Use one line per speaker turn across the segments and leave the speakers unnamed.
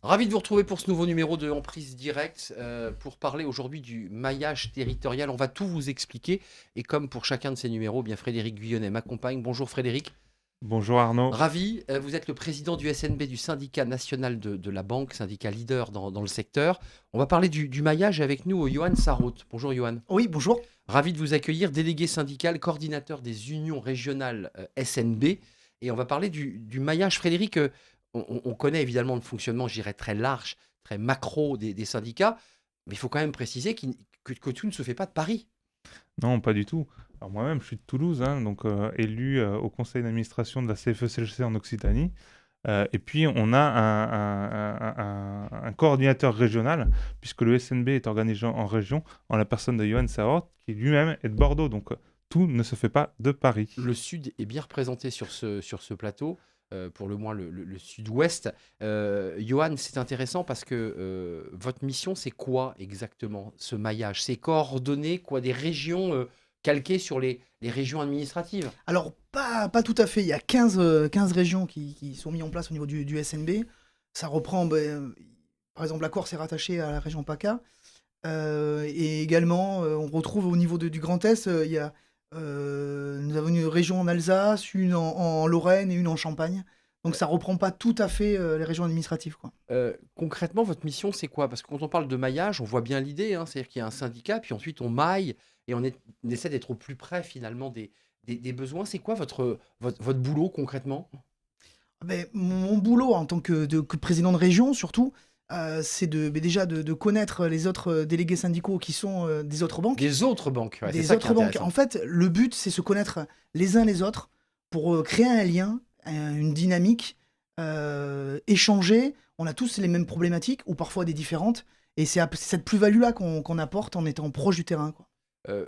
Ravi de vous retrouver pour ce nouveau numéro de Emprise Directe pour parler aujourd'hui du maillage territorial. On va tout vous expliquer et comme pour chacun de ces numéros, bien Frédéric Guyonnet m'accompagne. Bonjour Frédéric.
Bonjour Arnaud.
Ravi, vous êtes le président du SNB, du syndicat national de la banque, syndicat leader dans le secteur. On va parler du maillage avec nous, Johan Sarraute. Bonjour Johan.
Oui, bonjour.
Ravi de vous accueillir, délégué syndical, coordinateur des unions régionales SNB. Et on va parler du maillage. Frédéric, on connaît évidemment le fonctionnement, je dirais, très large, très macro des syndicats, mais il faut quand même préciser que tout ne se fait pas de Paris.
Non, pas du tout. Alors moi-même, je suis de Toulouse, hein, donc élu au conseil d'administration de la CFE-CGC en Occitanie. Et puis, on a un coordinateur régional, puisque le SNB est organisé en région, en la personne de Johan Sarraute, qui lui-même est de Bordeaux. Donc, tout ne se fait pas de Paris.
Le Sud est bien représenté sur ce plateau, pour le moins le Sud-Ouest. Johan, c'est intéressant parce que votre mission, c'est quoi exactement, ce maillage? C'est coordonner quoi, des régions calquées sur les régions administratives?
Alors, pas tout à fait. Il y a 15 régions qui sont mises en place au niveau du SNB. Ça reprend, par exemple, la Corse est rattachée à la région PACA. Et également, on retrouve au niveau du Grand Est, nous avons une région en Alsace, une en Lorraine et une en Champagne. Donc ça reprend pas tout à fait les régions administratives, quoi.
Concrètement, votre mission, c'est quoi? Parce que quand on parle de maillage, on voit bien l'idée, hein, c'est-à-dire qu'il y a un syndicat, puis ensuite on maille et on essaie d'être au plus près finalement des besoins. C'est quoi votre boulot concrètement?
Mon boulot en tant que président de région, surtout, c'est déjà de connaître les autres délégués syndicaux qui sont des autres banques.
Des autres banques, ouais, c'est
Des
ça qui est
autres banques.
intéressant.
En fait, le but, c'est se connaître les uns les autres pour créer un lien, une dynamique, échanger. On a tous les mêmes problématiques ou parfois des différentes. Et c'est cette plus-value-là qu'on apporte en étant proche du terrain, quoi.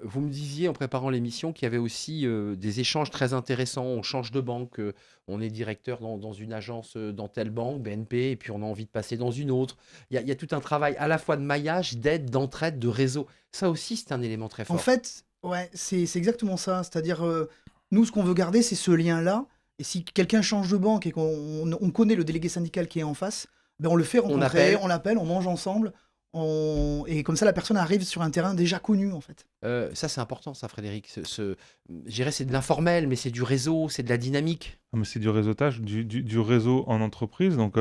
Vous me disiez en préparant l'émission qu'il y avait aussi des échanges très intéressants. On change de banque, on est directeur dans une agence dans telle banque, BNP, et puis on a envie de passer dans une autre. Il y a tout un travail à la fois de maillage, d'aide, d'entraide, de réseau. Ça aussi, c'est un élément très
En
fort.
fait, ouais, c'est exactement ça. C'est-à-dire, nous, ce qu'on veut garder, c'est ce lien-là. Et si quelqu'un change de banque et qu'on connaît le délégué syndical qui est en face, on le fait rencontrer,
appelle.
on l'appelle, on mange ensemble. Et comme ça, la personne arrive sur un terrain déjà connu, en fait.
Ça, c'est important, ça, Frédéric. Je dirais c'est de l'informel, mais c'est du réseau, c'est de la dynamique.
Ah, mais c'est du réseautage, du réseau en entreprise. Donc,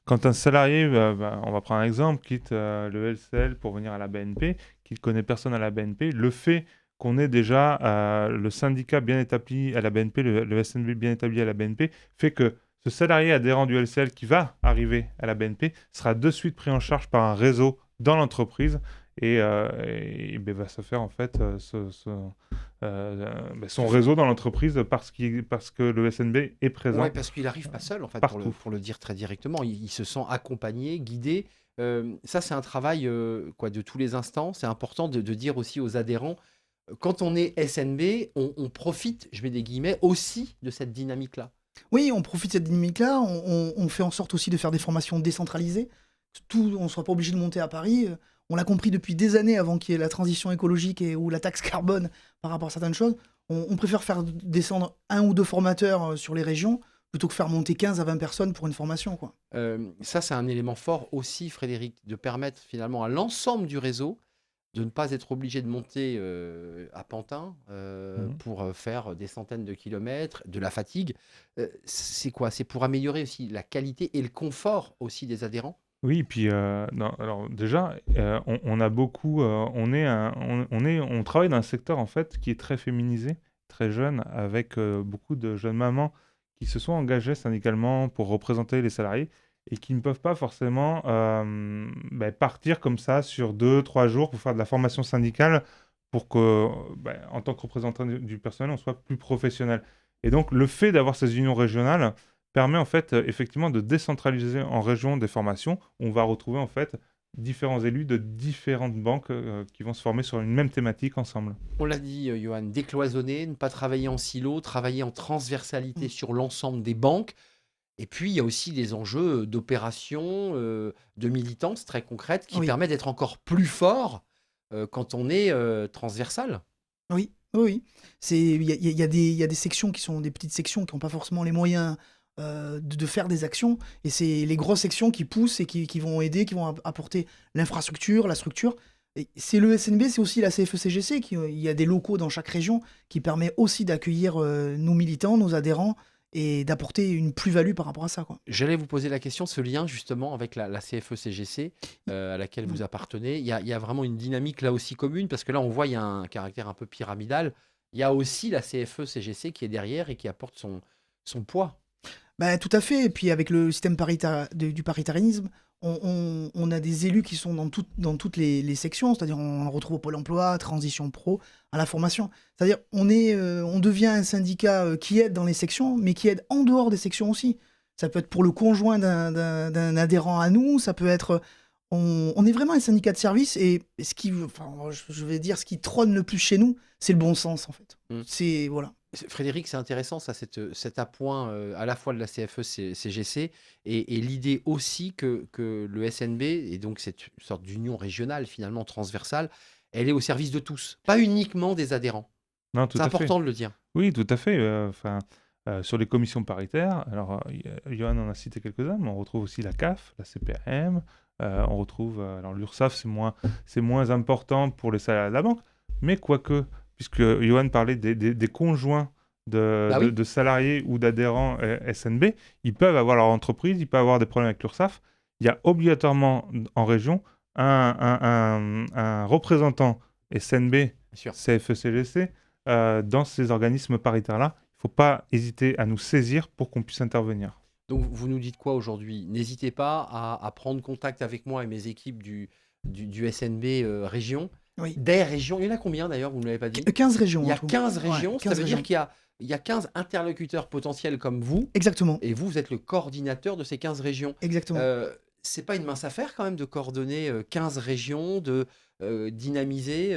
quand un salarié, on va prendre un exemple, quitte le LCL pour venir à la BNP, qu'il ne connaît personne à la BNP, le fait qu'on ait déjà le syndicat bien établi à la BNP, le SNB bien établi à la BNP, fait que ce salarié adhérent du LCL qui va arriver à la BNP sera de suite pris en charge par un réseau dans l'entreprise et va se faire en fait son réseau dans l'entreprise parce que le SNB est présent
Oui, parce qu'il n'arrive pas seul, en fait,
partout.
pour le dire très directement. Il se sent accompagné, guidé. Ça, c'est un travail quoi, de tous les instants. C'est important de dire aussi aux adhérents, quand on est SNB, on profite, je mets des guillemets, aussi de cette dynamique-là.
Oui, on profite de cette dynamique-là. On fait en sorte aussi de faire des formations décentralisées. On ne soit pas obligé de monter à Paris. On l'a compris depuis des années avant qu'il y ait la transition écologique ou la taxe carbone par rapport à certaines choses. On préfère faire descendre un ou deux formateurs sur les régions plutôt que faire monter 15 à 20 personnes pour une formation, quoi.
Ça, c'est un élément fort aussi, Frédéric, de permettre finalement à l'ensemble du réseau de ne pas être obligé de monter à Pantin pour faire des centaines de kilomètres, de la fatigue. C'est quoi? C'est pour améliorer aussi la qualité et le confort aussi des adhérents?
Oui, puis non, alors déjà, on a beaucoup, on travaille dans un secteur en fait qui est très féminisé, très jeune, avec beaucoup de jeunes mamans qui se sont engagées syndicalement pour représenter les salariés et qui ne peuvent pas forcément partir comme ça sur 2, 3 jours pour faire de la formation syndicale pour que, en tant que représentant du personnel, on soit plus professionnel. Et donc, le fait d'avoir ces unions régionales permet en fait effectivement de décentraliser en région des formations. On va retrouver en fait différents élus de différentes banques qui vont se former sur une même thématique ensemble.
On l'a dit, Johan, décloisonner, ne pas travailler en silo, travailler en transversalité
Mm.
sur l'ensemble des banques. Et puis, il y a aussi des enjeux d'opération, de militance très concrètes qui
Oui,
permettent d'être encore plus fort quand on est transversal.
oui, oui, oui. Il y a des sections qui sont des petites sections qui n'ont pas forcément les moyens de faire des actions. Et c'est les grosses sections qui poussent et qui vont aider, qui vont apporter l'infrastructure, la structure. Et c'est le SNB, c'est aussi la CFE-CGC. Il y a des locaux dans chaque région qui permet aussi d'accueillir nos militants, nos adhérents, et d'apporter une plus-value par rapport à ça, quoi.
J'allais vous poser la question, ce lien justement avec la CFE-CGC à laquelle vous appartenez. Il y a vraiment une dynamique là aussi commune, parce que là on voit il y a un caractère un peu pyramidal. Il y a aussi la CFE-CGC qui est derrière et qui apporte son poids.
Bah, tout à fait. Et puis avec le système du paritarisme, on a des élus qui sont dans toutes les sections, c'est-à-dire on en retrouve au Pôle emploi, Transition Pro, à la formation. C'est-à-dire on devient un syndicat qui aide dans les sections, mais qui aide en dehors des sections aussi. Ça peut être pour le conjoint d'un adhérent à nous, ça peut être... On est vraiment un syndicat de service, et je vais dire, ce qui trône le plus chez nous, c'est le bon sens, en fait. Voilà.
Frédéric, c'est intéressant ça, cet appoint à la fois de la CFE-CGC et l'idée aussi que le SNB, et donc cette sorte d'union régionale finalement transversale, elle est au service de tous, pas uniquement des adhérents.
Non, tout
C'est
à fait.
important de le dire.
Oui, tout à fait. Sur les commissions paritaires, alors Johan en a cité quelques-uns, mais on retrouve aussi la CAF, la CPRM, on retrouve alors l'URSSAF, c'est moins important pour les salariés de la banque, mais quoique, puisque Johan parlait des conjoints
Bah oui.
de salariés ou d'adhérents SNB, ils peuvent avoir leur entreprise, ils peuvent avoir des problèmes avec l'URSSAF. Il y a obligatoirement en région un représentant SNB,
Bien sûr.
CFE-CGC, dans ces organismes paritaires-là. Il ne faut pas hésiter à nous saisir pour qu'on puisse intervenir.
Donc vous nous dites quoi aujourd'hui? N'hésitez pas à prendre contact avec moi et mes équipes du SNB région.
Oui.
Des régions, il y en a combien d'ailleurs, vous ne l'avez pas dit?
15 régions.
Il y a
en tout.
15 régions,
Ouais,
ça
15
veut
régions.
dire qu'il y a 15 interlocuteurs potentiels comme vous,
Exactement.
et vous êtes le coordinateur de ces 15 régions.
Exactement.
C'est pas une mince affaire quand même de coordonner 15 régions, de dynamiser.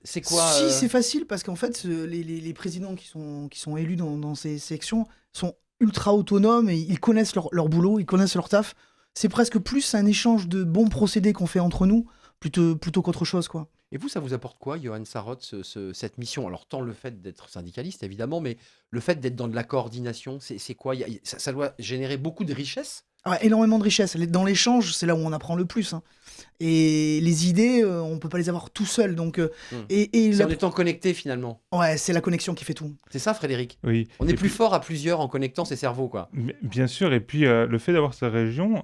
C'est quoi
Si, c'est facile, parce qu'en fait, les présidents qui sont élus dans ces sections sont ultra autonomes, et ils connaissent leur boulot, ils connaissent leur taf. C'est presque plus un échange de bons procédés qu'on fait entre nous, plutôt qu'autre chose, quoi.
Et vous, ça vous apporte quoi, Johan Sarraute, cette mission? Alors, tant le fait d'être syndicaliste, évidemment, mais le fait d'être dans de la coordination, c'est quoi? Ça doit générer beaucoup de richesses?
Ah, énormément de richesse. Dans l'échange, c'est là où on apprend le plus, hein. Et les idées, on peut pas les avoir tout seul. Donc,
C'est en étant connecté, finalement.
ouais, c'est la connexion qui fait tout.
C'est ça, Frédéric?
Oui.
On est plus fort à plusieurs en connectant ses cerveaux, quoi.
Bien sûr, et puis le fait d'avoir ces régions,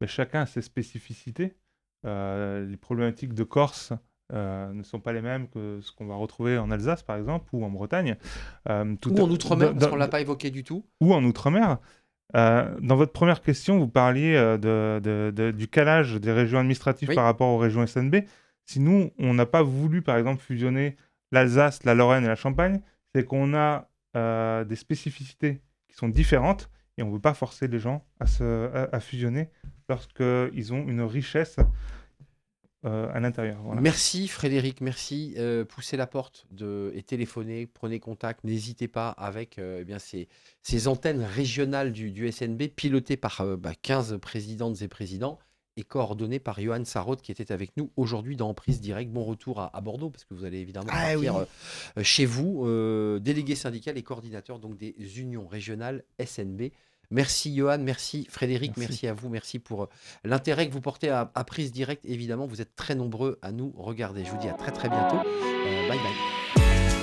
chacun a ses spécificités. Les problématiques de Corse ne sont pas les mêmes que ce qu'on va retrouver en Alsace, par exemple, ou en Bretagne.
Ou en Outre-mer, parce qu'on ne l'a pas évoqué du tout.
Ou en Outre-mer. Dans votre première question, vous parliez du calage des régions administratives
Oui.
par rapport aux régions SNB. Si nous, on n'a pas voulu, par exemple, fusionner l'Alsace, la Lorraine et la Champagne, c'est qu'on a des spécificités qui sont différentes, et on ne veut pas forcer les gens à fusionner lorsqu'ils ont une richesse à l'intérieur. Voilà.
Merci Frédéric, merci. Poussez la porte et téléphonez, prenez contact. N'hésitez pas avec ces antennes régionales du SNB, pilotées par 15 présidentes et présidents et coordonnées par Johan Sarraute, qui était avec nous aujourd'hui dans Prise Direct. Bon retour à Bordeaux, parce que vous allez évidemment partir chez vous, délégué syndical et coordinateur donc des unions régionales SNB. Merci Johan, merci Frédéric, merci à vous, merci pour l'intérêt que vous portez à Prise Direct. Évidemment, vous êtes très nombreux à nous regarder. Je vous dis à très très bientôt. Bye bye.